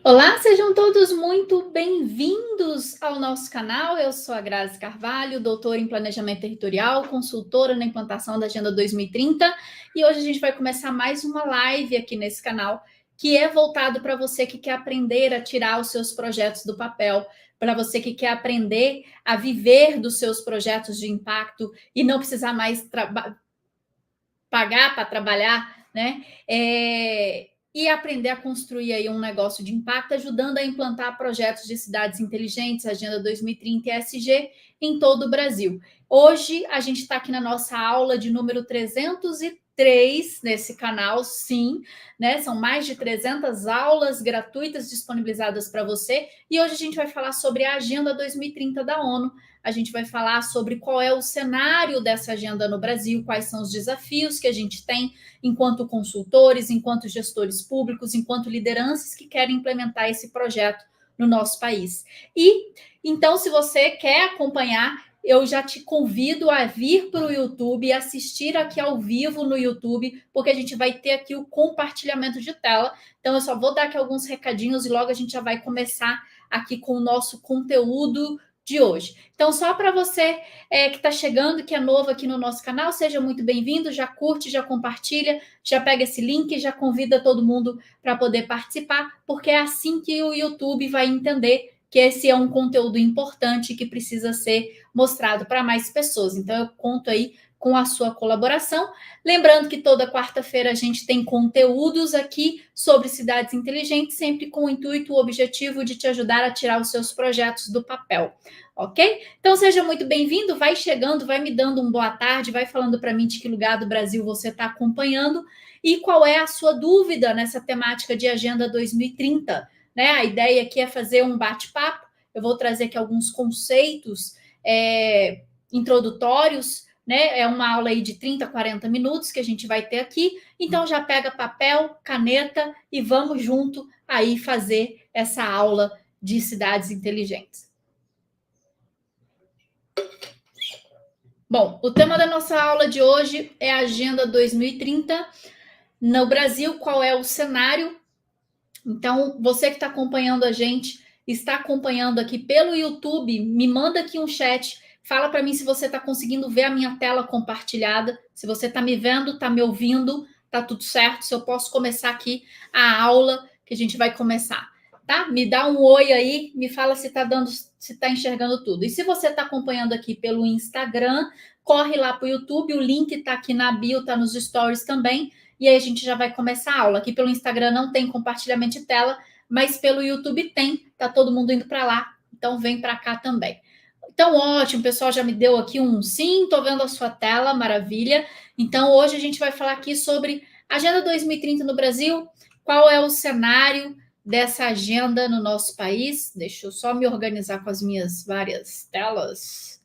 Olá, sejam todos muito bem-vindos ao nosso canal. Eu sou a Grazi Carvalho, doutora em Planejamento Territorial, consultora na implantação da Agenda 2030, e hoje a gente vai começar mais uma live aqui nesse canal, que é voltado para você que quer aprender a tirar os seus projetos do papel, para você que quer aprender a viver dos seus projetos de impacto e não precisar mais pagar para trabalhar, né? E aprender a construir aí um negócio de impacto, ajudando a implantar projetos de cidades inteligentes, Agenda 2030 e ESG em todo o Brasil. Hoje a gente está aqui na nossa aula de número 303 nesse canal, sim, né? São mais de 300 aulas gratuitas disponibilizadas para você, e hoje a gente vai falar sobre a Agenda 2030 da ONU. A gente vai falar sobre qual é o cenário dessa agenda no Brasil, quais são os desafios que a gente tem enquanto consultores, enquanto gestores públicos, enquanto lideranças que querem implementar esse projeto no nosso país. E então, se você quer acompanhar, eu já te convido a vir para o YouTube e assistir aqui ao vivo no YouTube, porque a gente vai ter aqui o compartilhamento de tela. Então, eu só vou dar aqui alguns recadinhos e logo a gente já vai começar aqui com o nosso conteúdo de hoje. Então, só para você que está chegando, que é novo aqui no nosso canal, seja muito bem-vindo, já curte, já compartilha, já pega esse link, já convida todo mundo para poder participar, porque é assim que o YouTube vai entender que esse é um conteúdo importante que precisa ser mostrado para mais pessoas. Então, eu conto aí com a sua colaboração. Lembrando que toda quarta-feira a gente tem conteúdos aqui sobre cidades inteligentes, sempre com o intuito, o objetivo de te ajudar a tirar os seus projetos do papel, ok? Então seja muito bem-vindo, vai chegando, vai me dando um boa tarde, vai falando para mim de que lugar do Brasil você está acompanhando e qual é a sua dúvida nessa temática de Agenda 2030, né? A ideia aqui é fazer um bate-papo, eu vou trazer aqui alguns conceitos introdutórios, né? É uma aula aí de 30, 40 minutos que a gente vai ter aqui. Então já pega papel, caneta e vamos junto aí fazer essa aula de cidades inteligentes. Bom, o tema da nossa aula de hoje é a Agenda 2030 no Brasil, qual é o cenário? Então, você que está acompanhando a gente, está acompanhando aqui pelo YouTube, me manda aqui um chat. Fala para mim se você está conseguindo ver a minha tela compartilhada, se você está me vendo, está me ouvindo, está tudo certo, se eu posso começar aqui a aula que a gente vai começar, tá? Me dá um oi aí, me fala se está dando, se está enxergando tudo. E se você está acompanhando aqui pelo Instagram, corre lá para o YouTube, o link está aqui na bio, está nos stories também, e aí a gente já vai começar a aula. Aqui pelo Instagram não tem compartilhamento de tela, mas pelo YouTube tem, tá todo mundo indo para lá, então vem para cá também. Então, ótimo, o pessoal já me deu aqui um sim, tô vendo a sua tela, maravilha. Então, hoje a gente vai falar aqui sobre Agenda 2030 no Brasil, qual é o cenário dessa agenda no nosso país. Deixa eu só me organizar com as minhas várias telas.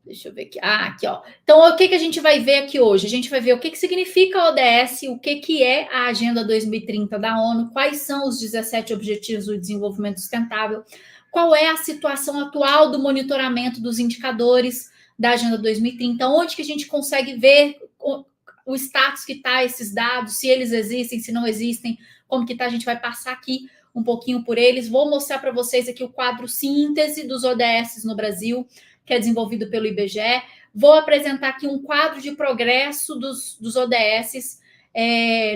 Deixa eu ver aqui. Aqui, ó. Então, o que a gente vai ver aqui hoje? A gente vai ver o que significa a ODS, o que é a Agenda 2030 da ONU, quais são os 17 Objetivos do Desenvolvimento Sustentável, qual é a situação atual do monitoramento dos indicadores da Agenda 2030, onde que a gente consegue ver o status que está esses dados, se eles existem, se não existem, como que está, a gente vai passar aqui um pouquinho por eles. Vou mostrar para vocês aqui o quadro síntese dos ODS no Brasil, que é desenvolvido pelo IBGE. Vou apresentar aqui um quadro de progresso dos ODS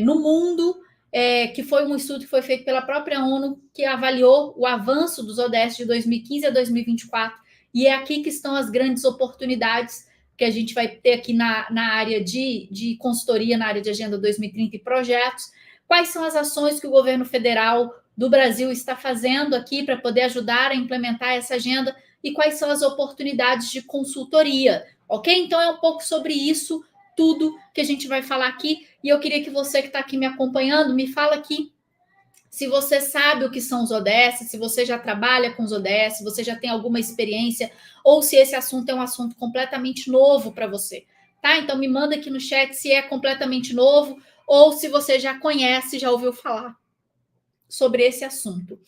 no mundo, que foi um estudo que foi feito pela própria ONU, que avaliou o avanço dos ODS de 2015 a 2024, e é aqui que estão as grandes oportunidades que a gente vai ter aqui na área de consultoria, na área de Agenda 2030 e projetos. Quais são as ações que o governo federal do Brasil está fazendo aqui para poder ajudar a implementar essa agenda e quais são as oportunidades de consultoria, ok? Então, é um pouco sobre isso tudo que a gente vai falar aqui, e eu queria que você que está aqui me acompanhando, me fala aqui se você sabe o que são os ODS, se você já trabalha com os ODS, se você já tem alguma experiência, ou se esse assunto é um assunto completamente novo para você, tá? Então, me manda aqui no chat se é completamente novo, ou se você já conhece, já ouviu falar sobre esse assunto.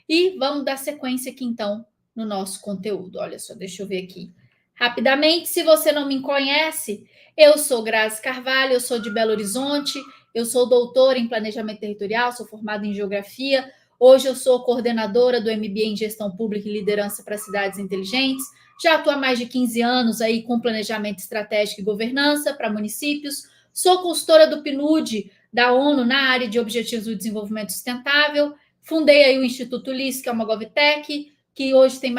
E vamos dar sequência aqui, então, no nosso conteúdo. Olha só, deixa eu ver aqui rapidamente. Se você não me conhece, eu sou Grazi Carvalho, eu sou de Belo Horizonte, eu sou doutora em Planejamento Territorial, sou formada em Geografia. Hoje eu sou coordenadora do MBA em Gestão Pública e Liderança para Cidades Inteligentes. Já atuo há mais de 15 anos aí com planejamento estratégico e governança para municípios. Sou consultora do PNUD da ONU na área de Objetivos do Desenvolvimento Sustentável. Fundei aí o Instituto LIS, que é uma GovTech, que hoje tem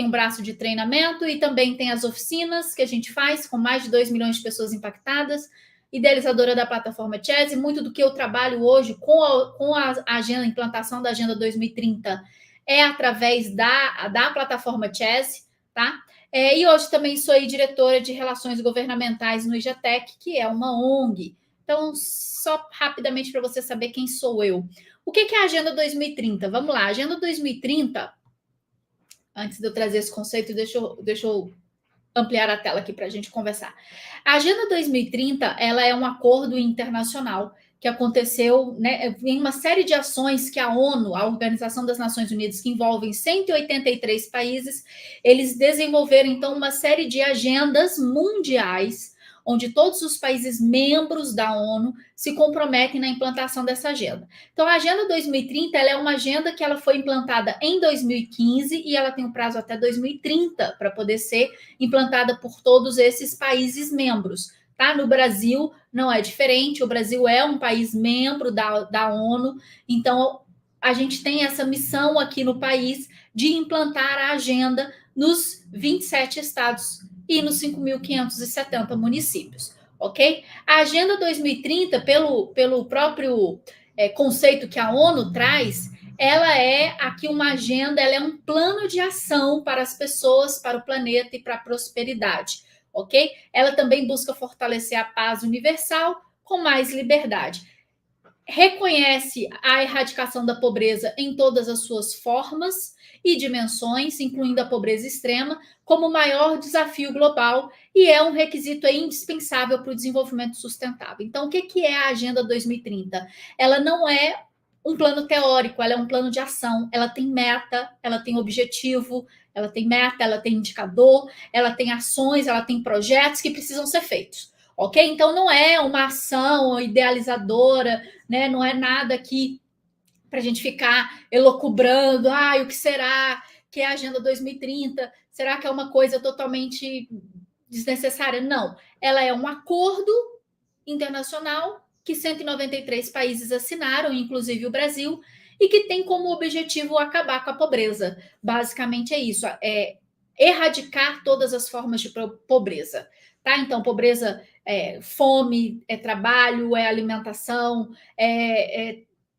um braço de treinamento e também tem as oficinas que a gente faz com mais de 2 milhões de pessoas impactadas, idealizadora da plataforma Chess, e muito do que eu trabalho hoje com a agenda, a implantação da Agenda 2030 é através da plataforma Chess, tá? E hoje também sou aí diretora de Relações Governamentais no IJATEC, que é uma ONG. Então, só rapidamente para você saber quem sou eu. O que é a Agenda 2030? Vamos lá, a Agenda 2030, antes de eu trazer esse conceito, deixa eu ampliar a tela aqui para a gente conversar. A Agenda 2030, ela é um acordo internacional que aconteceu, né, em uma série de ações que a ONU, a Organização das Nações Unidas, que envolvem 183 países, eles desenvolveram, então, uma série de agendas mundiais, onde todos os países membros da ONU se comprometem na implantação dessa agenda. Então, a Agenda 2030 ela é uma agenda que ela foi implantada em 2015 e ela tem um prazo até 2030 para poder ser implantada por todos esses países membros. Tá? No Brasil não é diferente, o Brasil é um país membro da ONU, então a gente tem essa missão aqui no país de implantar a agenda nos 27 estados e nos 5.570 municípios, ok? A Agenda 2030, pelo próprio conceito que a ONU traz, ela é aqui uma agenda, ela é um plano de ação para as pessoas, para o planeta e para a prosperidade, ok? Ela também busca fortalecer a paz universal com mais liberdade. Reconhece a erradicação da pobreza em todas as suas formas e dimensões, incluindo a pobreza extrema, como o maior desafio global e é um requisito indispensável para o desenvolvimento sustentável. Então, o que é a Agenda 2030? Ela não é um plano teórico, ela é um plano de ação, ela tem meta, ela tem objetivo, ela tem meta, ela tem indicador, ela tem ações, ela tem projetos que precisam ser feitos, ok? Então não é uma ação idealizadora, né? Não é nada aqui para a gente ficar elocubrando, o que será que é a Agenda 2030? Será que é uma coisa totalmente desnecessária? Não, ela é um acordo internacional que 193 países assinaram, inclusive o Brasil, e que tem como objetivo acabar com a pobreza. Basicamente é isso, é erradicar todas as formas de pobreza. Tá? Então, pobreza é fome, é trabalho, é alimentação,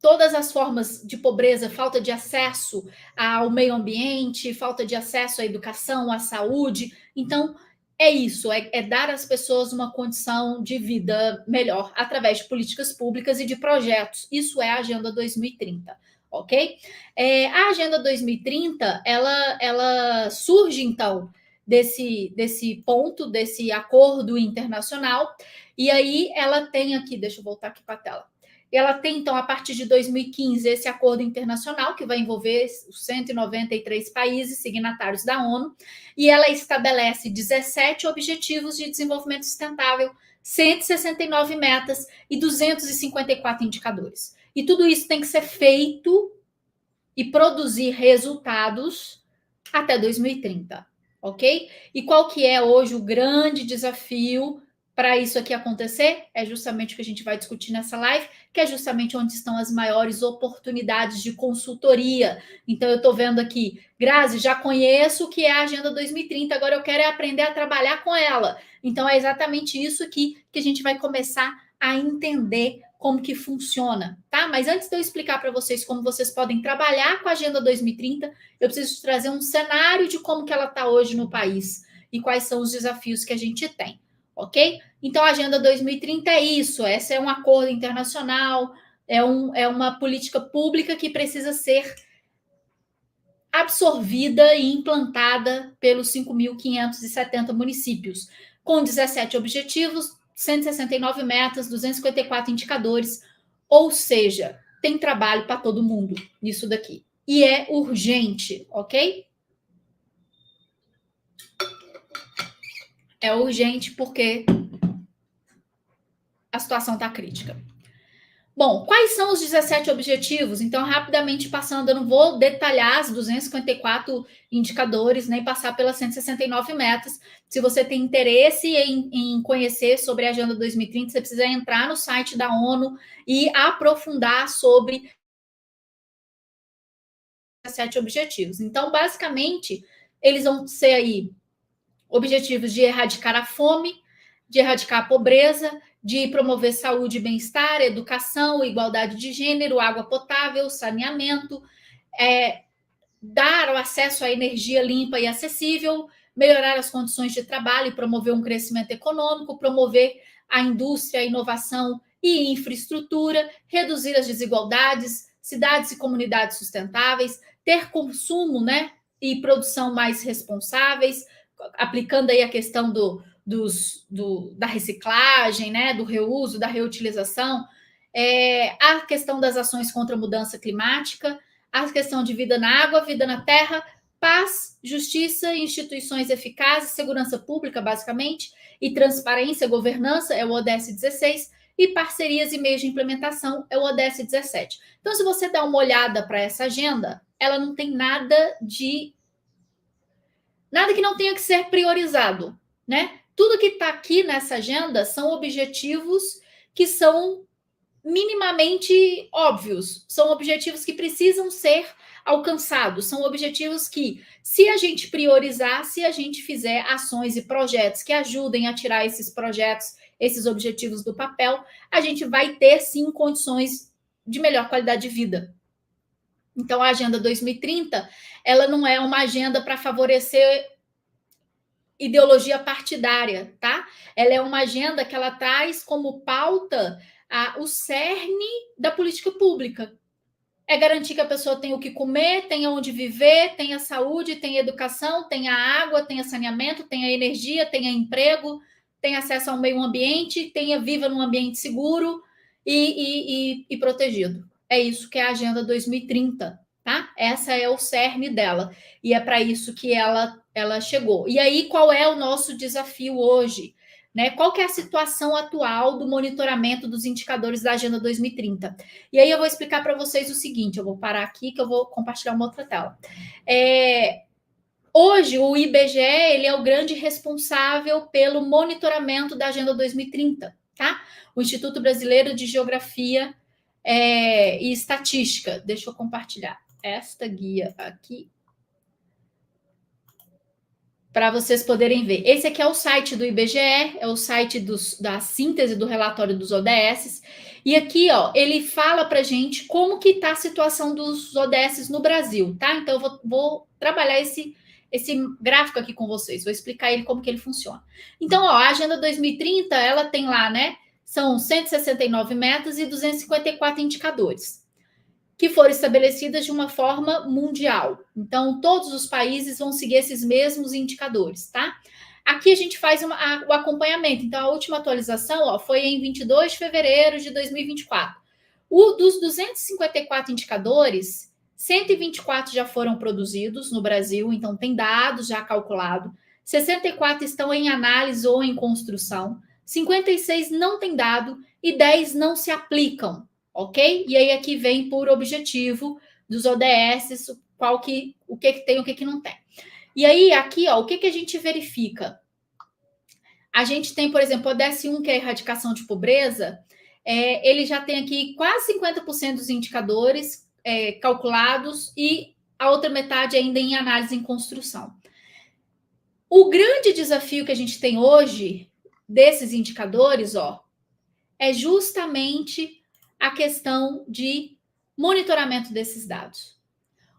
todas as formas de pobreza, falta de acesso ao meio ambiente, falta de acesso à educação, à saúde. Então, é isso, é dar às pessoas uma condição de vida melhor através de políticas públicas e de projetos. Isso é a Agenda 2030, ok? A Agenda 2030, ela surge, então, desse ponto, desse acordo internacional, e aí ela tem aqui, deixa eu voltar aqui para a tela, ela tem, então, a partir de 2015, esse acordo internacional, que vai envolver os 193 países signatários da ONU, e ela estabelece 17 objetivos de desenvolvimento sustentável, 169 metas e 254 indicadores. E tudo isso tem que ser feito e produzir resultados até 2030, ok? E qual que é hoje o grande desafio para isso aqui acontecer? É justamente o que a gente vai discutir nessa live, que é justamente onde estão as maiores oportunidades de consultoria. Então, eu estou vendo aqui, Grazi, já conheço o que é a Agenda 2030, agora eu quero aprender a trabalhar com ela. Então, é exatamente isso aqui que a gente vai começar a entender como que funciona, tá? Mas antes de eu explicar para vocês como vocês podem trabalhar com a Agenda 2030, eu preciso trazer um cenário de como que ela está hoje no país e quais são os desafios que a gente tem, ok? Então, a Agenda 2030 é isso, essa é um acordo internacional, é uma política pública que precisa ser absorvida e implantada pelos 5.570 municípios, com 17 objetivos, 169 metas, 254 indicadores, ou seja, tem trabalho para todo mundo nisso daqui. E é urgente, ok? É urgente porque a situação está crítica. Bom, quais são os 17 objetivos? Então, rapidamente passando, eu não vou detalhar as 254 indicadores, nem passar pelas 169 metas. Se você tem interesse em conhecer sobre a Agenda 2030, você precisa entrar no site da ONU e aprofundar sobre 17 objetivos. Então, basicamente, eles vão ser aí objetivos de erradicar a fome, de erradicar a pobreza, de promover saúde e bem-estar, educação, igualdade de gênero, água potável, saneamento, dar o acesso à energia limpa e acessível, melhorar as condições de trabalho e promover um crescimento econômico, promover a indústria, a inovação e infraestrutura, reduzir as desigualdades, cidades e comunidades sustentáveis, ter consumo, né, e produção mais responsáveis, aplicando aí a questão da reciclagem, né, do reuso, da reutilização, a questão das ações contra a mudança climática, a questão de vida na água, vida na terra, paz, justiça, instituições eficazes, segurança pública, basicamente, e transparência, governança, é o ODS 16, e parcerias e meios de implementação, é o ODS 17. Então, se você dá uma olhada para essa agenda, ela não tem nada que não tenha que ser priorizado, né? Tudo que está aqui nessa agenda são objetivos que são minimamente óbvios, são objetivos que precisam ser alcançados, são objetivos que, se a gente priorizar, se a gente fizer ações e projetos que ajudem a tirar esses projetos, esses objetivos do papel, a gente vai ter sim condições de melhor qualidade de vida. Então, a Agenda 2030, ela não é uma agenda para favorecer ideologia partidária, tá? Ela é uma agenda que ela traz como pauta o cerne da política pública. É garantir que a pessoa tenha o que comer, tenha onde viver, tenha saúde, tenha educação, tenha água, tenha saneamento, tenha energia, tenha emprego, tenha acesso ao meio ambiente, viva num ambiente seguro e protegido. É isso que é a Agenda 2030, tá? Essa é o cerne dela. E é para isso que ela chegou. E aí, qual é o nosso desafio hoje? Né? Qual que é a situação atual do monitoramento dos indicadores da Agenda 2030? E aí eu vou explicar para vocês o seguinte, eu vou parar aqui que eu vou compartilhar uma outra tela. Hoje, o IBGE ele é o grande responsável pelo monitoramento da Agenda 2030, tá? O Instituto Brasileiro de Geografia e Estatística. Deixa eu compartilhar esta guia aqui para vocês poderem ver. Esse aqui é o site do IBGE, é o site da síntese do relatório dos ODS. E aqui, ó, ele fala para gente como que está a situação dos ODS no Brasil, tá? Então, eu vou trabalhar esse gráfico aqui com vocês, vou explicar ele como que ele funciona. Então, ó, a Agenda 2030, ela tem lá, né, são 169 metas e 254 indicadores que foram estabelecidas de uma forma mundial. Então, todos os países vão seguir esses mesmos indicadores, tá? Aqui a gente faz o acompanhamento. Então, a última atualização foi em 22 de fevereiro de 2024. Dos 254 indicadores, 124 já foram produzidos no Brasil, então tem dados já calculados. 64 estão em análise ou em construção. 56 não tem dado e 10 não se aplicam. Ok? E aí aqui vem por objetivo dos ODS, o que tem, o que não tem. E aí aqui, ó, o que a gente verifica? A gente tem, por exemplo, o ODS 1, que é a erradicação de pobreza, ele já tem aqui quase 50% dos indicadores calculados e a outra metade ainda em análise em construção. O grande desafio que a gente tem hoje desses indicadores, ó, é justamente a questão de monitoramento desses dados.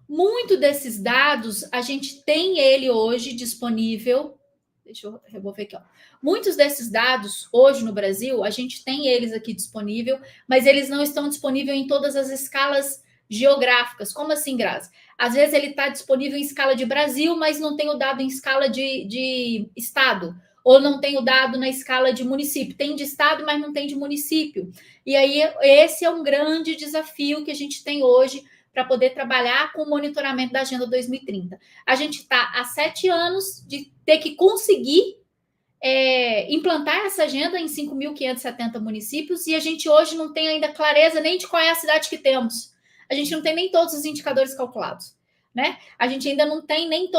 Muito desses dados, a gente tem ele hoje disponível. Deixa eu remover aqui, ó. Muitos desses dados, hoje no Brasil, a gente tem eles aqui disponível, mas eles não estão disponíveis em todas as escalas geográficas. Como assim, Grazi? Às vezes ele está disponível em escala de Brasil, mas não tem o dado em escala de estado, ou não tem o dado na escala de município. Tem de estado, mas não tem de município. E aí, esse é um grande desafio que a gente tem hoje para poder trabalhar com o monitoramento da Agenda 2030. A gente está há 7 anos de ter que conseguir implantar essa agenda em 5.570 municípios, e a gente hoje não tem ainda clareza nem de qual é a cidade que temos. A gente não tem nem todos os indicadores calculados, né? A gente ainda não tem nem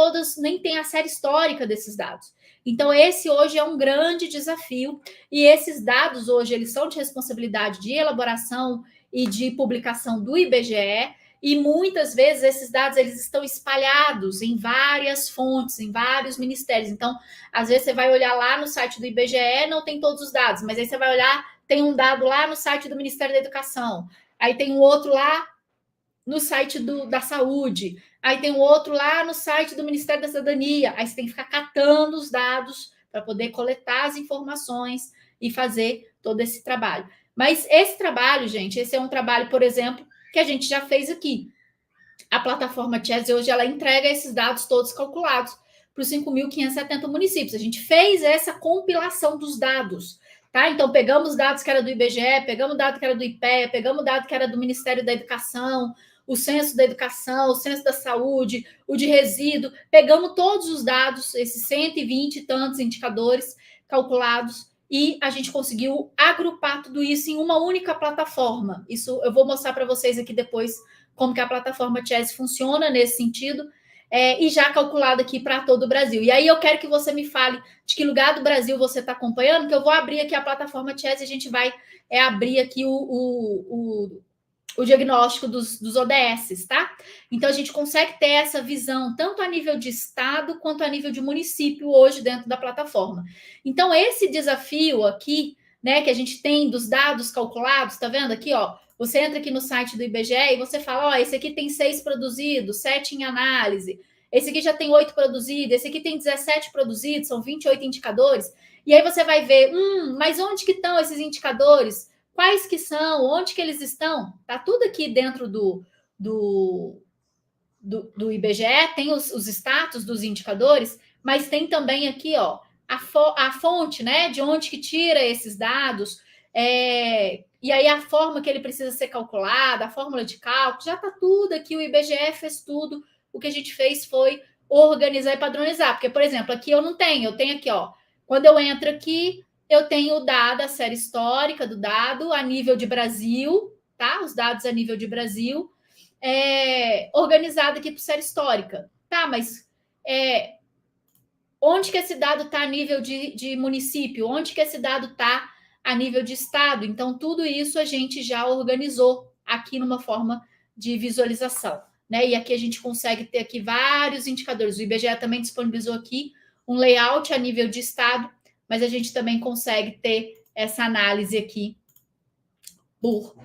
tem a série histórica desses dados. Então, esse hoje é um grande desafio, e esses dados hoje, eles são de responsabilidade de elaboração e de publicação do IBGE, e muitas vezes esses dados eles estão espalhados em várias fontes, em vários ministérios. Então, às vezes você vai olhar lá no site do IBGE, não tem todos os dados, mas aí você vai olhar, tem um dado lá no site do Ministério da Educação, aí tem um outro lá no site da Saúde, aí tem um outro lá no site do Ministério da Cidadania. Aí você tem que ficar catando os dados para poder coletar as informações e fazer todo esse trabalho. Mas esse trabalho, gente, esse é um trabalho, por exemplo, que a gente já fez aqui. A plataforma Chess hoje ela entrega esses dados todos calculados para os 5.570 municípios. A gente fez essa compilação dos dados, tá? Então, pegamos dados que era do IBGE, pegamos dado que era do IPEA, pegamos dado que era do Ministério da Educação, o censo da educação, o censo da saúde, o de resíduo, pegamos todos os dados, esses 120 e tantos indicadores calculados, e a gente conseguiu agrupar tudo isso em uma única plataforma. Isso eu vou mostrar para vocês aqui depois como que a plataforma Chess funciona nesse sentido, e já calculado aqui para todo o Brasil. E aí eu quero que você me fale de que lugar do Brasil você está acompanhando, que eu vou abrir aqui a plataforma Chess e a gente vai abrir aqui o diagnóstico dos ODSs, tá? Então, a gente consegue ter essa visão tanto a nível de estado quanto a nível de município hoje dentro da plataforma. Então, esse desafio aqui, né, que a gente tem dos dados calculados, tá vendo aqui, ó? Você entra aqui no site do IBGE e você fala, ó, esse aqui tem 6 produzidos, 7 em análise, esse aqui já tem 8 produzidos, esse aqui tem 17 produzidos, são 28 indicadores, e aí você vai ver, mas onde que estão esses indicadores? Quais que são, onde que eles estão? Tá tudo aqui dentro do IBGE, tem os status dos indicadores, mas tem também aqui, ó, a fonte, né, de onde que tira esses dados, e aí a forma que ele precisa ser calculada, a fórmula de cálculo, já tá tudo aqui, o IBGE fez tudo, o que a gente fez foi organizar e padronizar, porque, por exemplo, aqui eu tenho aqui, ó, quando eu entro aqui, eu tenho o dado, a série histórica do dado a nível de Brasil, tá? Os dados a nível de Brasil, organizado aqui por série histórica. Tá, mas onde que esse dado está a nível de município? Onde que esse dado está a nível de estado? Então, tudo isso a gente já organizou aqui numa forma de visualização, né? E aqui a gente consegue ter aqui vários indicadores. O IBGE também disponibilizou aqui um layout a nível de estado, mas a gente também consegue ter essa análise aqui por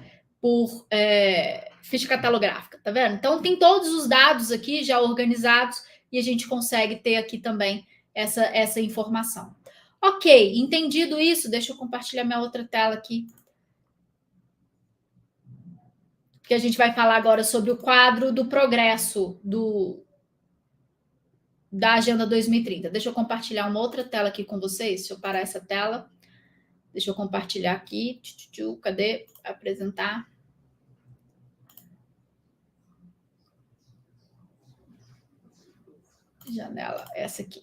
ficha catalográfica, tá vendo? Então, tem todos os dados aqui já organizados e a gente consegue ter aqui também essa informação. Ok, entendido isso, deixa eu compartilhar minha outra tela aqui. Porque a gente vai falar agora sobre o quadro do progresso da Agenda 2030. Deixa eu compartilhar uma outra tela aqui com vocês. Deixa eu parar essa tela. Deixa eu compartilhar aqui. Cadê? Apresentar. Janela, essa aqui.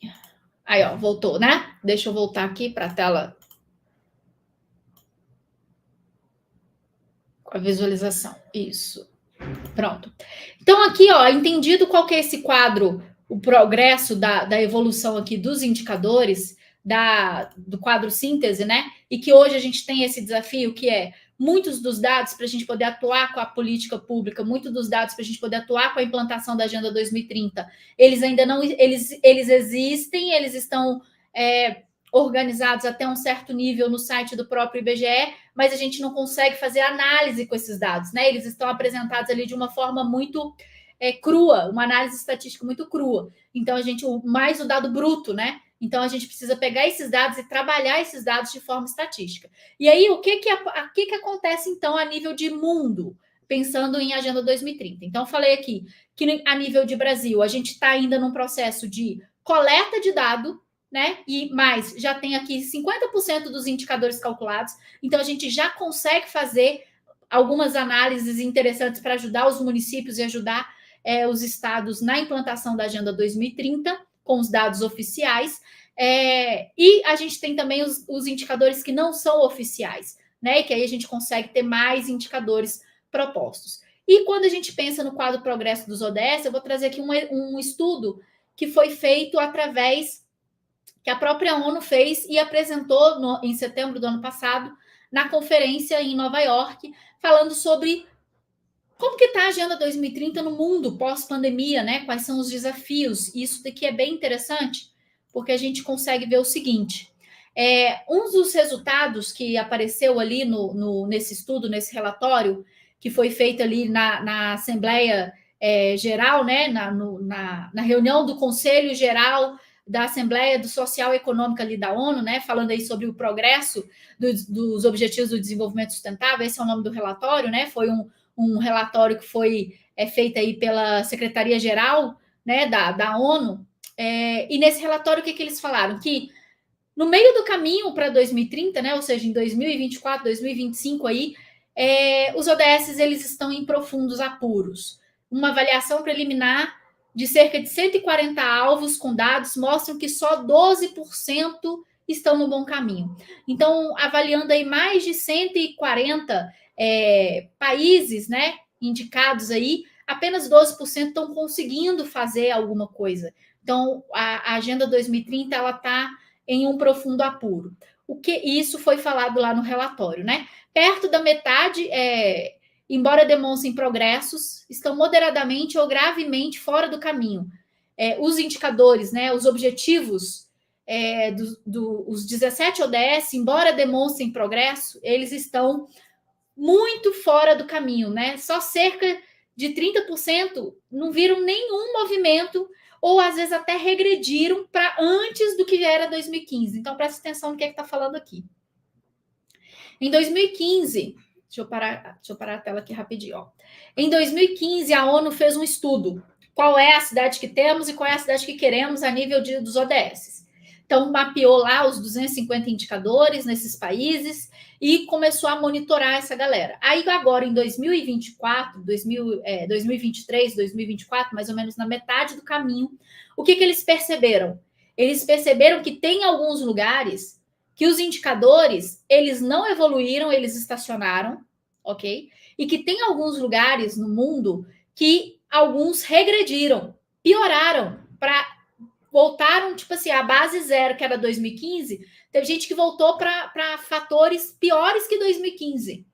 Aí, ó, voltou, né? Deixa eu voltar aqui para a tela com a visualização. Isso. Pronto. Então, aqui, ó, entendido qual que é esse quadro, o progresso da evolução aqui dos indicadores, do quadro síntese, né? E que hoje a gente tem esse desafio que é muitos dos dados para a gente poder atuar com a política pública, muitos dos dados para a gente poder atuar com a implantação da Agenda 2030, eles ainda não, eles existem, eles estão organizados até um certo nível no site do próprio IBGE, mas a gente não consegue fazer análise com esses dados, né? Eles estão apresentados ali de uma forma muito crua, uma análise estatística muito crua. Então, mais o dado bruto, né? Então, a gente precisa pegar esses dados e trabalhar esses dados de forma estatística. E aí, o que acontece, então, a nível de mundo, pensando em Agenda 2030? Então, eu falei aqui que, a nível de Brasil, a gente está ainda num processo de coleta de dado, né? E mais, já tem aqui 50% dos indicadores calculados, então a gente já consegue fazer algumas análises interessantes para ajudar os municípios e ajudar os estados na implantação da Agenda 2030, com os dados oficiais. E a gente tem também os indicadores que não são oficiais, né? E que aí a gente consegue ter mais indicadores propostos. E quando a gente pensa no quadro progresso dos ODS, eu vou trazer aqui um estudo que foi feito através que a própria ONU fez e apresentou em setembro do ano passado na conferência em Nova York, falando sobre como que está a Agenda 2030 no mundo pós-pandemia, né? Quais são os desafios? Isso daqui é bem interessante, porque a gente consegue ver o seguinte. Um dos resultados que apareceu ali nesse estudo, nesse relatório, que foi feito ali na Assembleia Geral, né? Na reunião do Conselho Geral da Assembleia do Social e Econômica ali da ONU, né? Falando aí sobre o progresso dos Objetivos do Desenvolvimento Sustentável, esse é o nome do relatório, né? Foi um relatório que foi feito aí pela Secretaria-Geral, né, da ONU, e nesse relatório o que eles falaram? Que no meio do caminho para 2030, né, ou seja, em 2024, 2025 aí, os ODS eles estão em profundos apuros. Uma avaliação preliminar de cerca de 140 alvos com dados mostram que só 12% estão no bom caminho. Então, avaliando aí mais de 140 países, né, indicados aí, apenas 12% estão conseguindo fazer alguma coisa. Então, a Agenda 2030 ela está em um profundo apuro. O que isso foi falado lá no relatório, né? Perto da metade, embora demonstrem progressos, estão moderadamente ou gravemente fora do caminho. Os indicadores, né, os objetivos os 17 ODS, embora demonstrem progresso, eles estão muito fora do caminho, né? Só cerca de 30% não viram nenhum movimento ou às vezes até regrediram para antes do que era 2015. Então presta atenção no que está falando aqui. Em 2015, deixa eu parar a tela aqui rapidinho. Ó. Em 2015, a ONU fez um estudo. Qual é a cidade que temos e qual é a cidade que queremos a nível dos ODS. Então, mapeou lá os 250 indicadores nesses países e começou a monitorar essa galera. Aí, agora, em 2024, 2023, 2024, mais ou menos na metade do caminho, o que eles perceberam? Eles perceberam que tem alguns lugares que os indicadores, eles não evoluíram, eles estacionaram, ok? E que tem alguns lugares no mundo que alguns regrediram, pioraram, voltaram, tipo assim, a base zero, que era 2015, teve gente que voltou para fatores piores que 2015.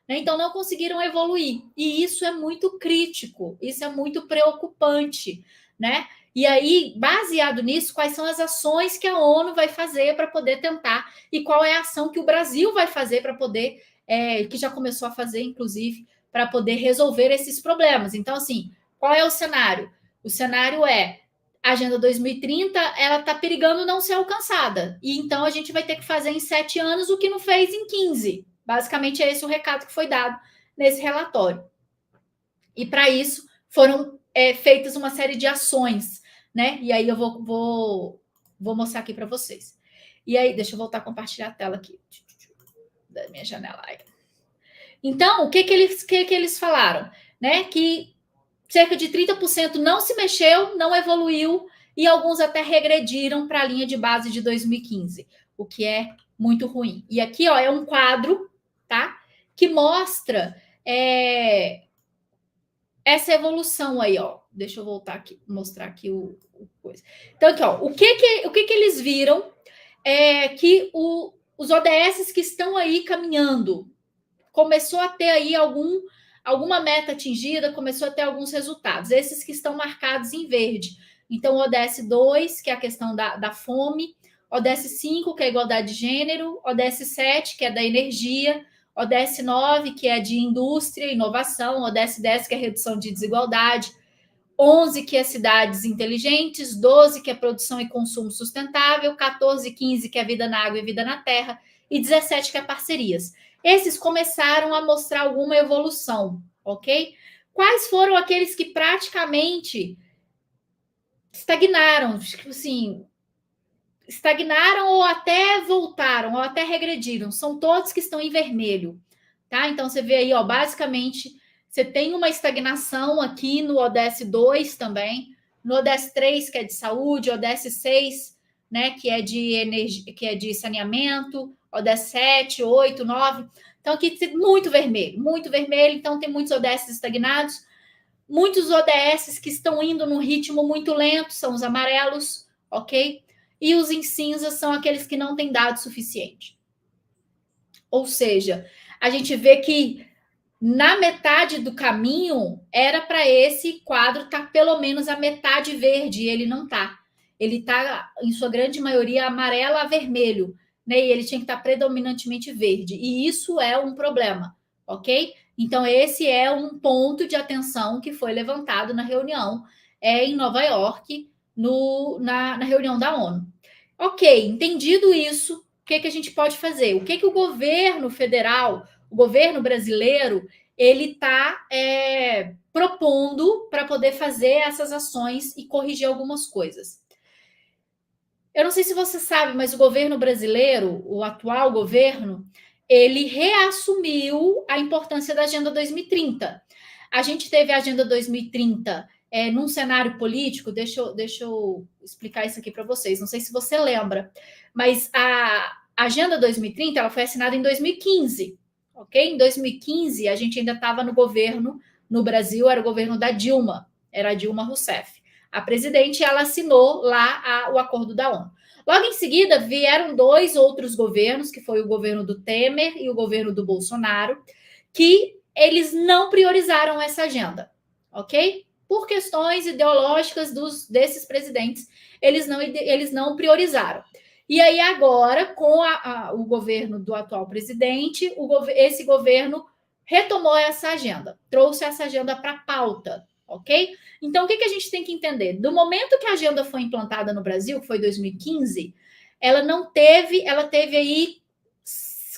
Né? Então, não conseguiram evoluir. E isso é muito crítico, isso é muito preocupante, né? E aí, baseado nisso, quais são as ações que a ONU vai fazer para poder tentar e qual é a ação que o Brasil vai fazer para poder, que já começou a fazer, inclusive, para poder resolver esses problemas. Então, assim, qual é o cenário? O cenário a Agenda 2030, ela está perigando não ser alcançada. E então a gente vai ter que fazer em 7 anos o que não fez em 15. Basicamente, é esse o recado que foi dado nesse relatório. E para isso foram feitas uma série de ações, né? E aí eu vou mostrar aqui para vocês. E aí, deixa eu voltar a compartilhar a tela aqui da minha janela. Então, o que eles falaram? Né? Que cerca de 30% não se mexeu, não evoluiu, e alguns até regrediram para a linha de base de 2015, o que é muito ruim. E aqui ó, é um quadro, tá? Que mostra essa evolução aí, ó. Deixa eu voltar aqui, mostrar aqui o coisa. Então, aqui, ó, o que eles viram é que os ODS que estão aí caminhando começou a ter aí alguma meta atingida, começou a ter alguns resultados. Esses que estão marcados em verde. Então, o ODS 2, que é a questão da fome, ODS 5, que é a igualdade de gênero, ODS 7, que é da energia, ODS 9, que é de indústria e inovação, ODS 10, que é redução de desigualdade, 11, que é cidades inteligentes, 12, que é produção e consumo sustentável, 14 e 15, que é vida na água e vida na terra, e 17, que é parcerias. Esses começaram a mostrar alguma evolução, ok? Quais foram aqueles que praticamente estagnaram, tipo assim, estagnaram ou até voltaram, ou até regrediram? São todos que estão em vermelho, tá? Então, você vê aí, ó, basicamente, você tem uma estagnação aqui no ODS 2 também, no ODS 3, que é de saúde, ODS 6, né, que é de energia, que é de saneamento, ODS 7, 8, 9. Então, aqui tem muito vermelho, então tem muitos ODS estagnados, muitos ODS que estão indo num ritmo muito lento, são os amarelos, ok? E os em cinza são aqueles que não têm dado suficiente. Ou seja, a gente vê que na metade do caminho era para esse quadro estar pelo menos a metade verde, e ele não está. Ele está, em sua grande maioria, amarelo a vermelho, né? E ele tinha que estar predominantemente verde. E isso é um problema, ok? Então, esse é um ponto de atenção que foi levantado na reunião em Nova York, na reunião da ONU. Ok, entendido isso, o que a gente pode fazer? O que o governo federal, o governo brasileiro, ele está propondo para poder fazer essas ações e corrigir algumas coisas. Eu não sei se você sabe, mas o governo brasileiro, o atual governo, ele reassumiu a importância da Agenda 2030. A gente teve a Agenda 2030 num cenário político, deixa eu explicar isso aqui para vocês, não sei se você lembra, mas a Agenda 2030 ela foi assinada em 2015, ok? Em 2015, a gente ainda estava no governo, no Brasil, era o governo da Dilma, era a Dilma Rousseff. A presidente, ela assinou lá o acordo da ONU. Logo em seguida, vieram 2 outros governos, que foi o governo do Temer e o governo do Bolsonaro, que eles não priorizaram essa agenda, ok? Por questões ideológicas desses presidentes, eles não priorizaram. E aí agora, com o governo do atual presidente, esse governo retomou essa agenda, trouxe essa agenda para a pauta, ok? Então, o que a gente tem que entender? Do momento que a agenda foi implantada no Brasil, que foi 2015, ela teve aí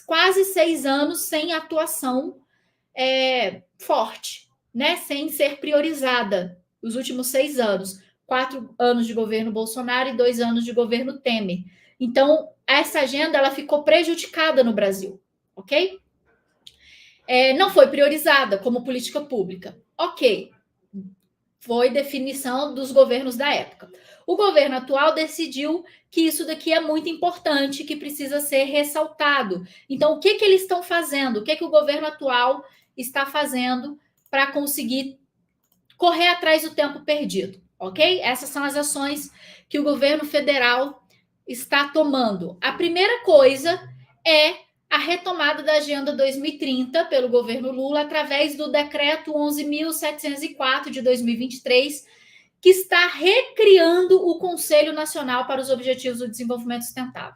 quase 6 anos sem atuação forte, né? Sem ser priorizada. Os últimos 6 anos, 4 anos de governo Bolsonaro e 2 anos de governo Temer. Então, essa agenda ela ficou prejudicada no Brasil, ok? Não foi priorizada como política pública. Ok, foi definição dos governos da época. O governo atual decidiu que isso daqui é muito importante, que precisa ser ressaltado. Então, o que eles estão fazendo? O que o governo atual está fazendo para conseguir correr atrás do tempo perdido, ok? Essas são as ações que o governo federal está tomando. A primeira coisa é a retomada da Agenda 2030 pelo governo Lula através do decreto 11.704 de 2023, que está recriando o Conselho Nacional para os Objetivos do Desenvolvimento Sustentável.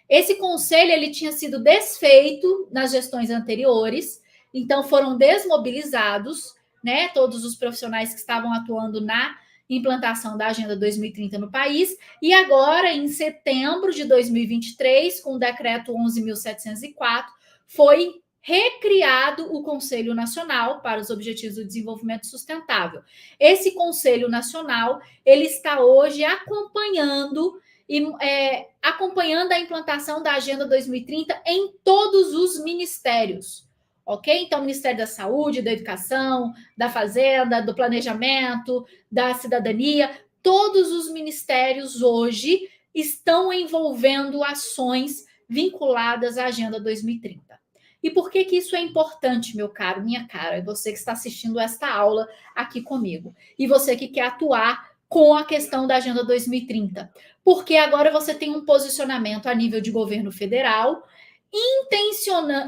Esse conselho ele tinha sido desfeito nas gestões anteriores, então foram desmobilizados, né, todos os profissionais que estavam atuando na implantação da Agenda 2030 no país, e agora, em setembro de 2023, com o decreto 11.704, foi recriado o Conselho Nacional para os Objetivos do Desenvolvimento Sustentável. Esse Conselho Nacional, ele está hoje acompanhando a implantação da Agenda 2030 em todos os ministérios, ok? Então, Ministério da Saúde, da Educação, da Fazenda, do Planejamento, da Cidadania, todos os ministérios hoje estão envolvendo ações vinculadas à Agenda 2030. E por que isso é importante, meu caro, minha cara? Você que está assistindo esta aula aqui comigo. E você que quer atuar com a questão da Agenda 2030. Porque agora você tem um posicionamento a nível de governo federal,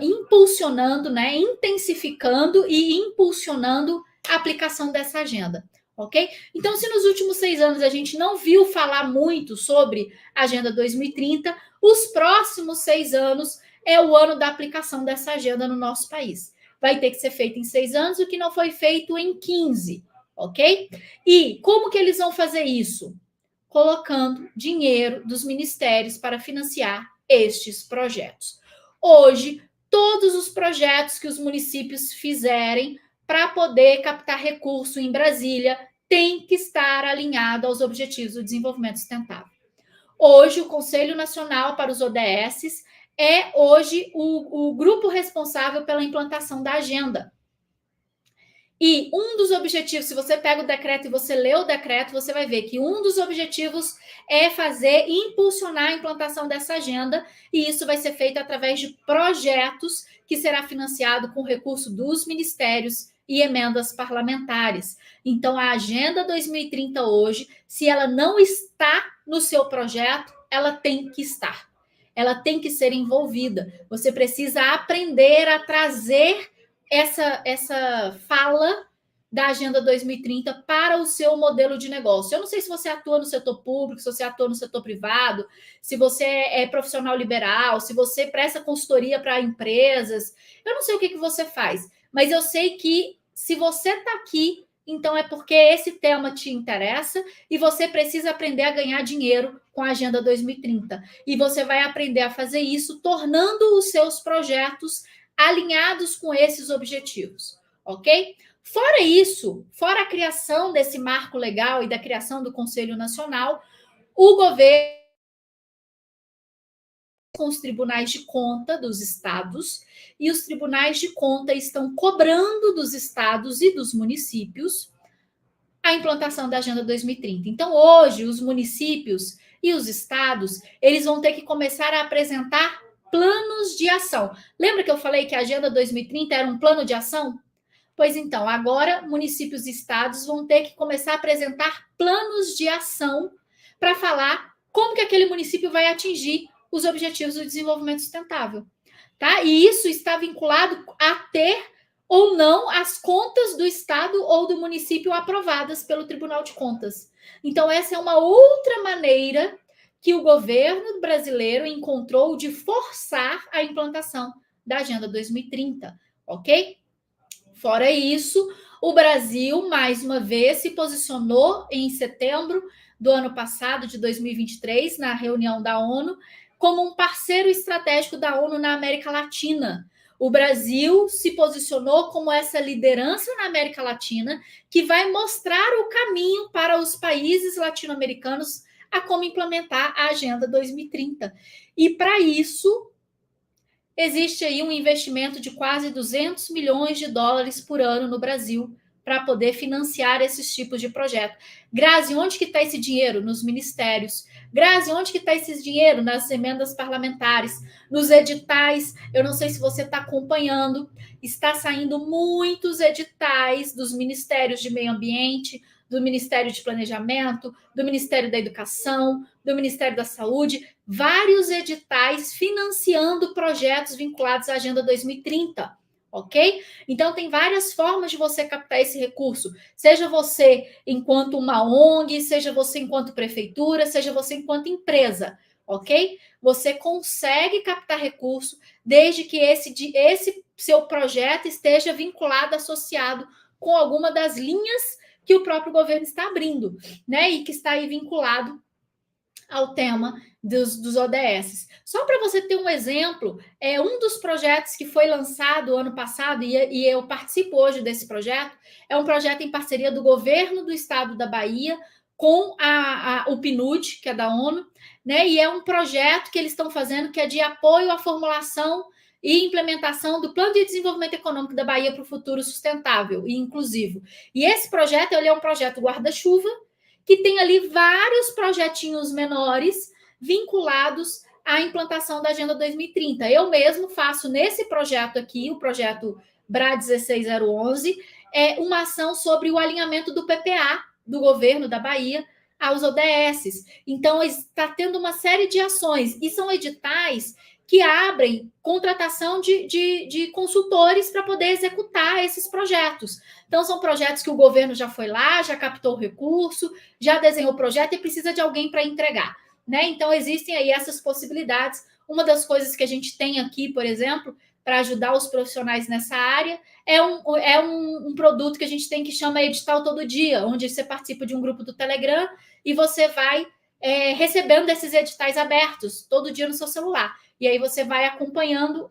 impulsionando, né, intensificando e impulsionando a aplicação dessa agenda, ok? Então, se nos últimos 6 anos a gente não viu falar muito sobre a Agenda 2030, os próximos 6 anos é o ano da aplicação dessa agenda no nosso país. Vai ter que ser feito em 6 anos, o que não foi feito em 15, ok? E como que eles vão fazer isso? Colocando dinheiro dos ministérios para financiar estes projetos. Hoje, todos os projetos que os municípios fizerem para poder captar recurso em Brasília tem que estar alinhado aos Objetivos do Desenvolvimento Sustentável. Hoje, o Conselho Nacional para os ODS é hoje o grupo responsável pela implantação da agenda. E um dos objetivos, se você pega o decreto e você lê o decreto, você vai ver que um dos objetivos é fazer e impulsionar a implantação dessa agenda, e isso vai ser feito através de projetos que será financiado com recurso dos ministérios e emendas parlamentares. Então, a Agenda 2030 hoje, se ela não está no seu projeto, ela tem que estar. Ela tem que ser envolvida. Você precisa aprender a trazer essa fala da Agenda 2030 para o seu modelo de negócio. Eu não sei se você atua no setor público, se você atua no setor privado, se você é profissional liberal, se você presta consultoria para empresas. Eu não sei o que você faz, mas eu sei que se você está aqui, então é porque esse tema te interessa e você precisa aprender a ganhar dinheiro com a Agenda 2030. E você vai aprender a fazer isso tornando os seus projetos alinhados com esses objetivos, ok? Fora isso, fora a criação desse marco legal e da criação do Conselho Nacional, o governo, com os tribunais de conta dos estados, e os tribunais de conta estão cobrando dos estados e dos municípios a implantação da Agenda 2030. Então, hoje, os municípios e os estados, eles vão ter que começar a apresentar planos de ação. Lembra que eu falei que a Agenda 2030 era um plano de ação? Pois então, agora municípios e estados vão ter que começar a apresentar planos de ação para falar como que aquele município vai atingir os objetivos do desenvolvimento sustentável, tá? E isso está vinculado a ter ou não as contas do estado ou do município aprovadas pelo Tribunal de Contas. Então, essa é uma outra maneira que o governo brasileiro encontrou de forçar a implantação da Agenda 2030, ok? Fora isso, o Brasil, mais uma vez, se posicionou em setembro do ano passado, de 2023, na reunião da ONU, como um parceiro estratégico da ONU na América Latina. O Brasil se posicionou como essa liderança na América Latina que vai mostrar o caminho para os países latino-americanos a como implementar a Agenda 2030. E para isso, existe aí um investimento de quase 200 milhões de dólares por ano no Brasil para poder financiar esses tipos de projeto. Grazi, onde que está esse dinheiro? Nos ministérios. Grazi, onde que está esse dinheiro? Nas emendas parlamentares, nos editais. Eu não sei se você está acompanhando, está saindo muitos editais dos ministérios de meio ambiente, do Ministério de Planejamento, do Ministério da Educação, do Ministério da Saúde, vários editais financiando projetos vinculados à Agenda 2030, ok? Então, tem várias formas de você captar esse recurso, seja você enquanto uma ONG, seja você enquanto prefeitura, seja você enquanto empresa, ok? Você consegue captar recurso desde que esse seu projeto esteja vinculado, associado com alguma das linhas que o próprio governo está abrindo, né? E que está aí vinculado ao tema dos ODS. Só para você ter um exemplo, é um dos projetos que foi lançado ano passado, e eu participo hoje desse projeto, é um projeto em parceria do governo do estado da Bahia com o PNUD, que é da ONU, né? E é um projeto que eles estão fazendo que é de apoio à formulação e implementação do Plano de Desenvolvimento Econômico da Bahia para o Futuro Sustentável e Inclusivo. E esse projeto ele é um projeto guarda-chuva, que tem ali vários projetinhos menores vinculados à implantação da Agenda 2030. Eu mesmo faço nesse projeto aqui, o projeto BRA 16011, uma ação sobre o alinhamento do PPA do governo da Bahia aos ODS. Então, está tendo uma série de ações, e são editais que abrem contratação de consultores para poder executar esses projetos. Então, são projetos que o governo já foi lá, já captou o recurso, já desenhou o projeto e precisa de alguém para entregar, né? Então, existem aí essas possibilidades. Uma das coisas que a gente tem aqui, por exemplo, para ajudar os profissionais nessa área, é um produto que a gente tem que chama Edital Todo Dia, onde você participa de um grupo do Telegram e você vai recebendo esses editais abertos todo dia no seu celular. E aí você vai acompanhando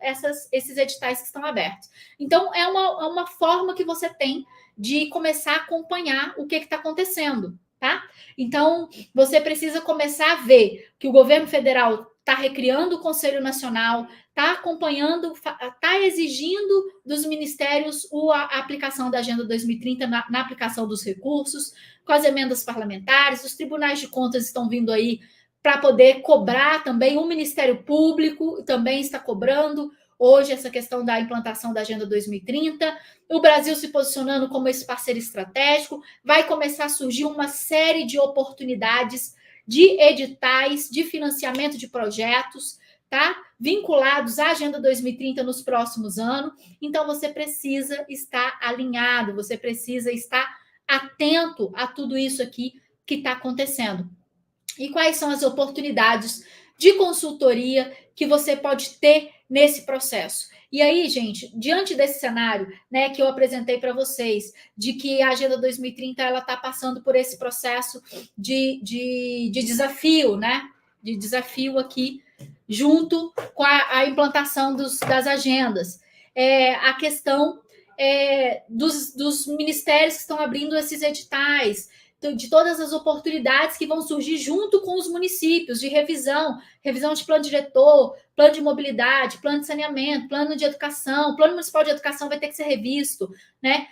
esses editais que estão abertos. Então, é uma forma que você tem de começar a acompanhar o que está acontecendo, tá? Então, você precisa começar a ver que o governo federal está recriando o Conselho Nacional, está acompanhando, está exigindo dos ministérios a aplicação da Agenda 2030 na aplicação dos recursos, com as emendas parlamentares, os tribunais de contas estão vindo aí para poder cobrar também, o Ministério Público também está cobrando hoje essa questão da implantação da Agenda 2030, o Brasil se posicionando como esse parceiro estratégico, vai começar a surgir uma série de oportunidades de editais, de financiamento de projetos, tá? Vinculados à Agenda 2030 nos próximos anos. Então, você precisa estar alinhado, você precisa estar atento a tudo isso aqui que está acontecendo. E quais são as oportunidades de consultoria que você pode ter nesse processo? E aí, gente, diante desse cenário, né, que eu apresentei para vocês, de que a Agenda 2030 ela está passando por esse processo de desafio, né? De desafio aqui, junto com a implantação das agendas. A questão dos ministérios que estão abrindo esses editais, de todas as oportunidades que vão surgir junto com os municípios, de revisão de plano diretor, plano de mobilidade, plano de saneamento, plano de educação, plano municipal de educação vai ter que ser revisto, né?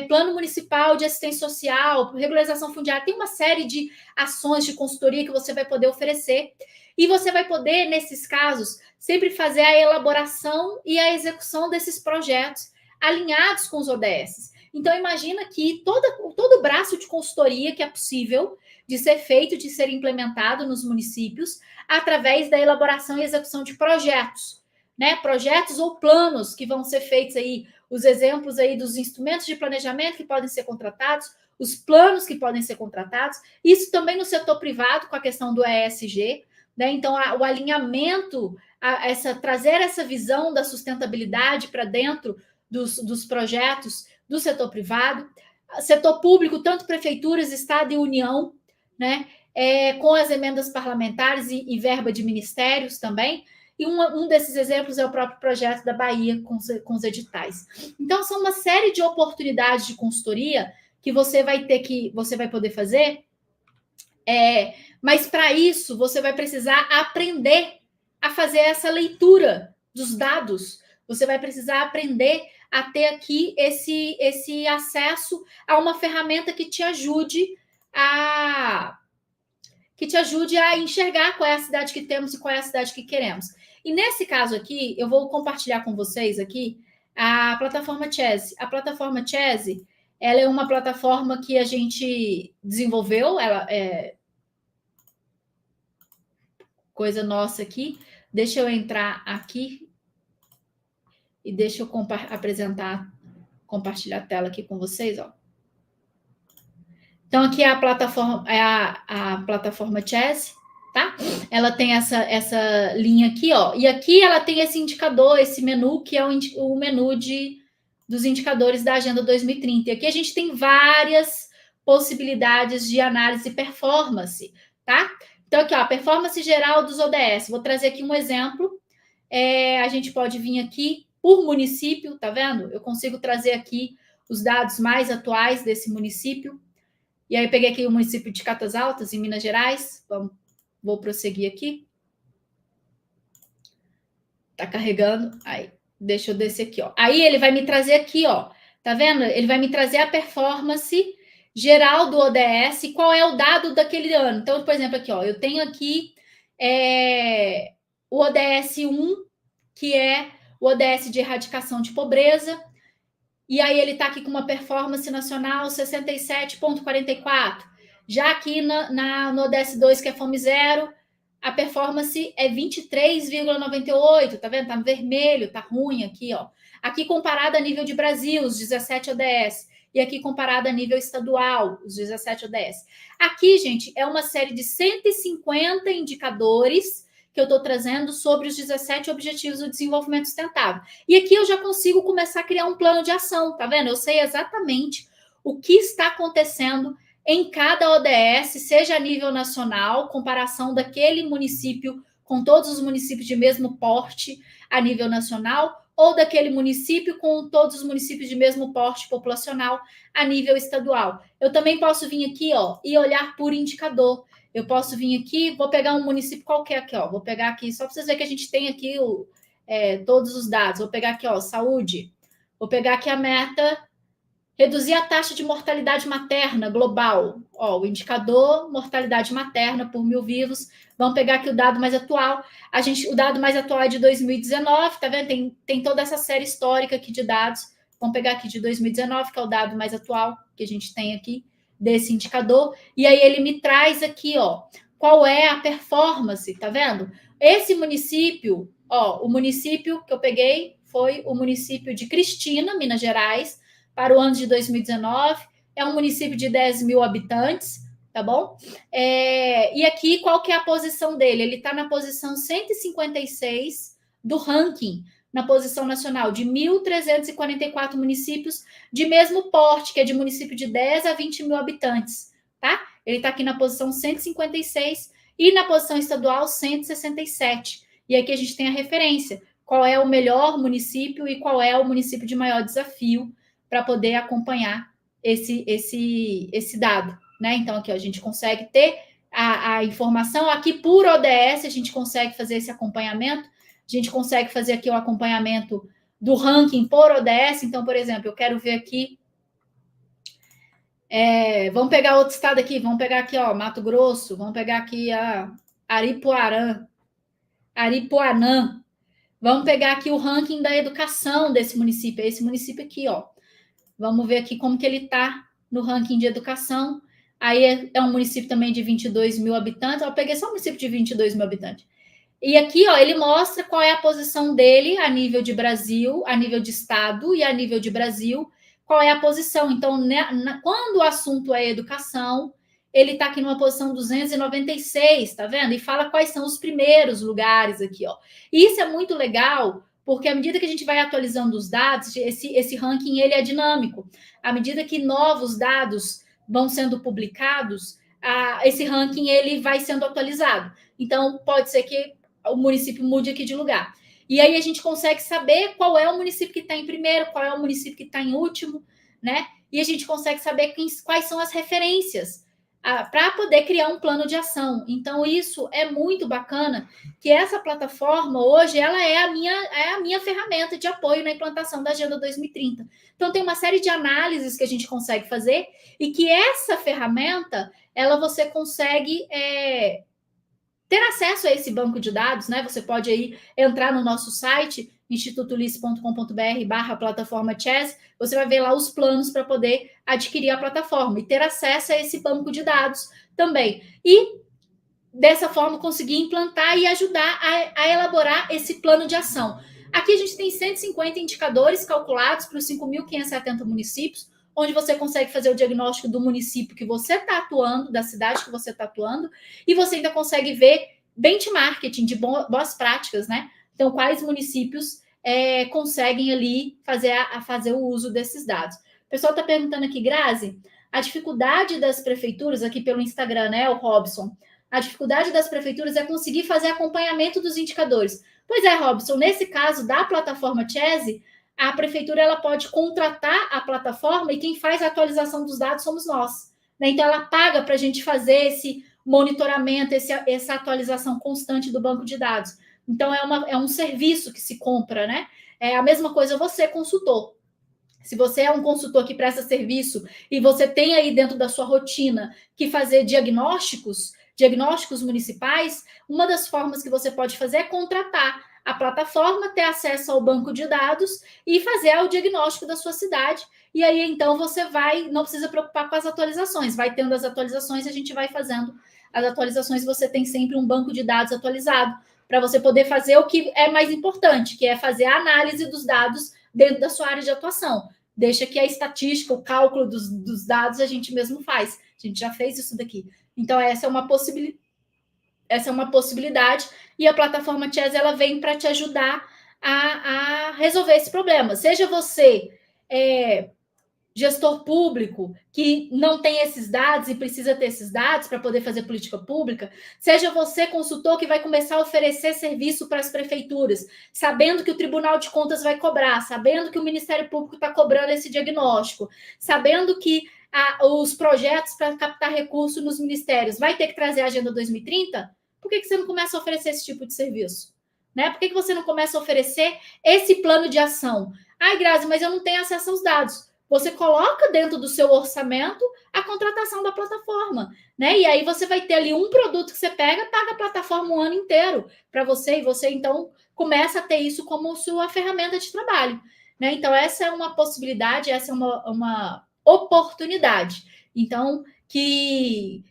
Plano municipal de assistência social, regularização fundiária, tem uma série de ações de consultoria que você vai poder oferecer. E você vai poder, nesses casos, sempre fazer a elaboração e a execução desses projetos alinhados com os ODS. Então, imagina que todo o braço de consultoria que é possível de ser feito, de ser implementado nos municípios, através da elaboração e execução de projetos, né? Projetos ou planos que vão ser feitos aí, os exemplos aí dos instrumentos de planejamento que podem ser contratados, os planos que podem ser contratados, isso também no setor privado, com a questão do ESG, né? Então, o alinhamento, trazer essa visão da sustentabilidade para dentro dos projetos do setor privado, setor público, tanto prefeituras, Estado e União, né? Com as emendas parlamentares e verba de ministérios também. E um desses exemplos é o próprio projeto da Bahia com os editais. Então, são uma série de oportunidades de consultoria que você vai poder fazer. Mas para isso, você vai precisar aprender a fazer essa leitura dos dados. Você vai precisar aprender a ter aqui esse acesso a uma ferramenta que te ajude a enxergar qual é a cidade que temos e qual é a cidade que queremos. E nesse caso aqui, eu vou compartilhar com vocês aqui a plataforma Chess. A plataforma Chess, ela é uma plataforma que a gente desenvolveu, ela é coisa nossa aqui. Deixa eu entrar aqui e deixa eu compartilhar a tela aqui com vocês, ó. Então, aqui é a plataforma Chess, tá? Ela tem essa linha aqui, ó. E aqui ela tem esse indicador, esse menu, que é o menu dos indicadores da Agenda 2030. E aqui a gente tem várias possibilidades de análise e performance, tá? Então, aqui, ó, performance geral dos ODS. Vou trazer aqui um exemplo. A gente pode vir aqui por município, tá vendo? Eu consigo trazer aqui os dados mais atuais desse município. E aí eu peguei aqui o município de Catas Altas, em Minas Gerais. Vou prosseguir aqui. Tá carregando. Aí, deixa eu descer aqui, ó. Aí ele vai me trazer aqui, ó. Tá vendo? Ele vai me trazer a performance geral do ODS e qual é o dado daquele ano. Então, por exemplo, aqui, ó, eu tenho aqui o ODS 1, que é o ODS de erradicação de pobreza, e aí ele está aqui com uma performance nacional 67,44. Já aqui no ODS 2, que é Fome Zero, a performance é 23,98, tá vendo? Tá vermelho, tá ruim aqui, ó. Aqui comparado a nível de Brasil, os 17 ODS, e aqui comparado a nível estadual, os 17 ODS. Aqui, gente, é uma série de 150 indicadores que eu estou trazendo sobre os 17 Objetivos do Desenvolvimento Sustentável. E aqui eu já consigo começar a criar um plano de ação, tá vendo? Eu sei exatamente o que está acontecendo em cada ODS, seja a nível nacional, comparação daquele município com todos os municípios de mesmo porte a nível nacional, ou daquele município com todos os municípios de mesmo porte populacional a nível estadual. Eu também posso vir aqui, ó, e olhar por indicador. Eu posso vir aqui, vou pegar um município qualquer aqui, ó. Vou pegar aqui, só para vocês verem que a gente tem aqui todos os dados. Vou pegar aqui, saúde. Vou pegar aqui a meta, reduzir a taxa de mortalidade materna global. O indicador mortalidade materna por 1.000 vivos. Vamos pegar aqui o dado mais atual. O dado mais atual é de 2019, tá vendo? Tem toda essa série histórica aqui de dados. Vamos pegar aqui de 2019, que é o dado mais atual que a gente tem aqui desse indicador. E aí ele me traz aqui, qual é a performance, tá vendo? Esse município, o município que eu peguei foi o município de Cristina, Minas Gerais, para o ano de 2019. É um município de 10 mil habitantes, tá bom? E aqui, qual que é a posição dele? Ele está na posição 156 do ranking, na posição nacional, de 1.344 municípios de mesmo porte, que é de município de 10 a 20 mil habitantes, tá? Ele está aqui na posição 156 e na posição estadual 167. E aqui a gente tem a referência, qual é o melhor município e qual é o município de maior desafio para poder acompanhar esse dado, né? Então, aqui a gente consegue ter a informação. Aqui, por ODS, a gente consegue fazer esse acompanhamento. A gente consegue fazer aqui o acompanhamento do ranking por ODS. Então, por exemplo, eu quero ver aqui. Vamos pegar outro estado aqui. Vamos pegar aqui, Mato Grosso. Vamos pegar aqui a Aripuanã. Vamos pegar aqui o ranking da educação desse município. Esse município aqui, Vamos ver aqui como que ele está no ranking de educação. Aí é um município também de 22 mil habitantes. Eu peguei só um município de 22 mil habitantes. E aqui, ele mostra qual é a posição dele a nível de Brasil, a nível de estado e a nível de Brasil, qual é a posição. Então, quando o assunto é educação, ele está aqui numa posição 296, tá vendo? E fala quais são os primeiros lugares aqui, E isso é muito legal, porque à medida que a gente vai atualizando os dados, esse ranking ele é dinâmico. À medida que novos dados vão sendo publicados, esse ranking ele vai sendo atualizado. Então, pode ser que o município mude aqui de lugar. E aí a gente consegue saber qual é o município que está em primeiro, qual é o município que está em último, né? E a gente consegue saber quais são as referências para poder criar um plano de ação. Então, isso é muito bacana, que essa plataforma, hoje, ela é a minha ferramenta de apoio na implantação da Agenda 2030. Então, tem uma série de análises que a gente consegue fazer e que essa ferramenta, você consegue ter acesso a esse banco de dados, né? Você pode aí entrar no nosso site, institutolice.com.br/plataforma Chess, você vai ver lá os planos para poder adquirir a plataforma e ter acesso a esse banco de dados também. E, dessa forma, conseguir implantar e ajudar a elaborar esse plano de ação. Aqui a gente tem 150 indicadores calculados para os 5.570 municípios, onde você consegue fazer o diagnóstico do município que você está atuando, da cidade que você está atuando, e você ainda consegue ver benchmarking de boas práticas, né? Então, quais municípios conseguem ali fazer o uso desses dados. O pessoal está perguntando aqui, Grazi, a dificuldade das prefeituras, aqui pelo Instagram, né, o Robson, a dificuldade das prefeituras é conseguir fazer acompanhamento dos indicadores. Pois é, Robson, nesse caso da plataforma Chess, a prefeitura ela pode contratar a plataforma e quem faz a atualização dos dados somos nós, né? Então, ela paga para a gente fazer esse monitoramento, essa atualização constante do banco de dados. Então, é um serviço que se compra, né? É a mesma coisa você, consultor. Se você é um consultor que presta serviço e você tem aí dentro da sua rotina que fazer diagnósticos municipais, uma das formas que você pode fazer é contratar a plataforma, ter acesso ao banco de dados e fazer o diagnóstico da sua cidade. E aí, então, você não precisa preocupar com as atualizações. Vai tendo as atualizações, a gente vai fazendo as atualizações, você tem sempre um banco de dados atualizado para você poder fazer o que é mais importante, que é fazer a análise dos dados dentro da sua área de atuação. Deixa que a estatística, o cálculo dos dados a gente mesmo faz. A gente já fez isso daqui. Então, essa é uma possibilidade e a plataforma Chess ela vem para te ajudar a resolver esse problema. Seja você gestor público que não tem esses dados e precisa ter esses dados para poder fazer política pública, seja você consultor que vai começar a oferecer serviço para as prefeituras, sabendo que o Tribunal de Contas vai cobrar, sabendo que o Ministério Público está cobrando esse diagnóstico, sabendo que os projetos para captar recursos nos ministérios vai ter que trazer a Agenda 2030, por que você não começa a oferecer esse tipo de serviço? né? Por que você não começa a oferecer esse plano de ação? Ai, Grazi, mas eu não tenho acesso aos dados. Você coloca dentro do seu orçamento a contratação da plataforma, né? E aí você vai ter ali um produto que você pega, paga a plataforma um ano inteiro para você, e você então começa a ter isso como sua ferramenta de trabalho, né? Então, essa é uma possibilidade, essa é uma oportunidade. Então, que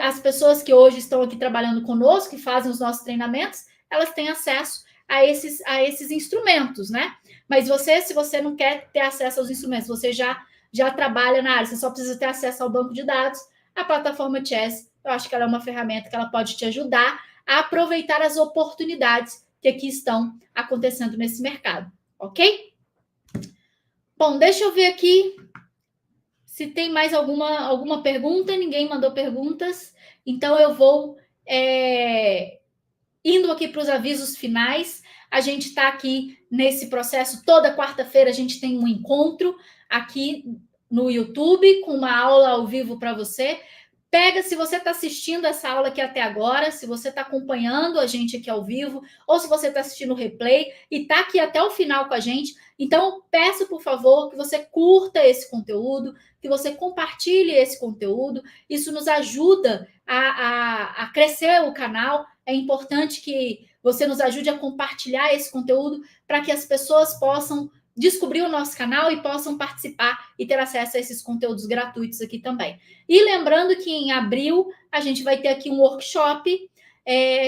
as pessoas que hoje estão aqui trabalhando conosco, que fazem os nossos treinamentos, elas têm acesso a esses instrumentos, né? Mas você, se você não quer ter acesso aos instrumentos, você já trabalha na área, você só precisa ter acesso ao banco de dados, a plataforma Chess, eu acho que ela é uma ferramenta que ela pode te ajudar a aproveitar as oportunidades que aqui estão acontecendo nesse mercado, ok? Bom, deixa eu ver aqui se tem mais alguma pergunta. Ninguém mandou perguntas, então eu vou indo aqui para os avisos finais. A gente está aqui nesse processo, toda quarta-feira a gente tem um encontro aqui no YouTube com uma aula ao vivo para você. Pega, se você está assistindo essa aula aqui até agora, se você está acompanhando a gente aqui ao vivo, ou se você está assistindo o replay e está aqui até o final com a gente, então peço, por favor, que você curta esse conteúdo, que você compartilhe esse conteúdo. Isso nos ajuda a crescer o canal. É importante que você nos ajude a compartilhar esse conteúdo para que as pessoas possam descobrir o nosso canal e possam participar e ter acesso a esses conteúdos gratuitos aqui também. E lembrando que em abril a gente vai ter aqui um workshop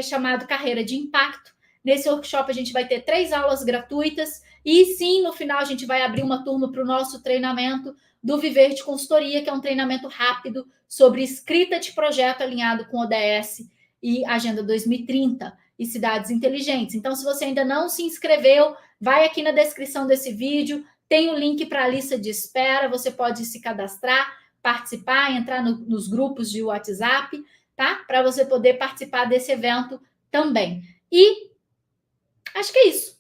chamado Carreira de Impacto. Nesse workshop a gente vai ter 3 aulas gratuitas e sim, no final a gente vai abrir uma turma para o nosso treinamento do Viver de Consultoria, que é um treinamento rápido sobre escrita de projeto alinhado com ODS e Agenda 2030 e cidades inteligentes. Então, se você ainda não se inscreveu, vai aqui na descrição desse vídeo, tem o link para a lista de espera, você pode se cadastrar, participar, entrar nos grupos de WhatsApp, tá? Para você poder participar desse evento também. E acho que é isso.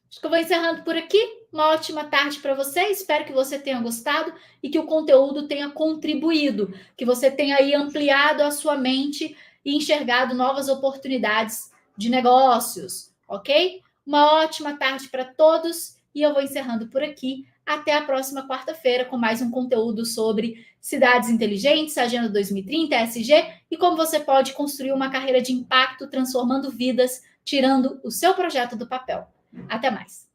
Acho que eu vou encerrando por aqui. Uma ótima tarde para você. Espero que você tenha gostado e que o conteúdo tenha contribuído, que você tenha aí ampliado a sua mente e enxergado novas oportunidades de negócios, ok? Uma ótima tarde para todos e eu vou encerrando por aqui. Até a próxima quarta-feira com mais um conteúdo sobre cidades inteligentes, Agenda 2030, ESG e como você pode construir uma carreira de impacto transformando vidas, tirando o seu projeto do papel. Até mais.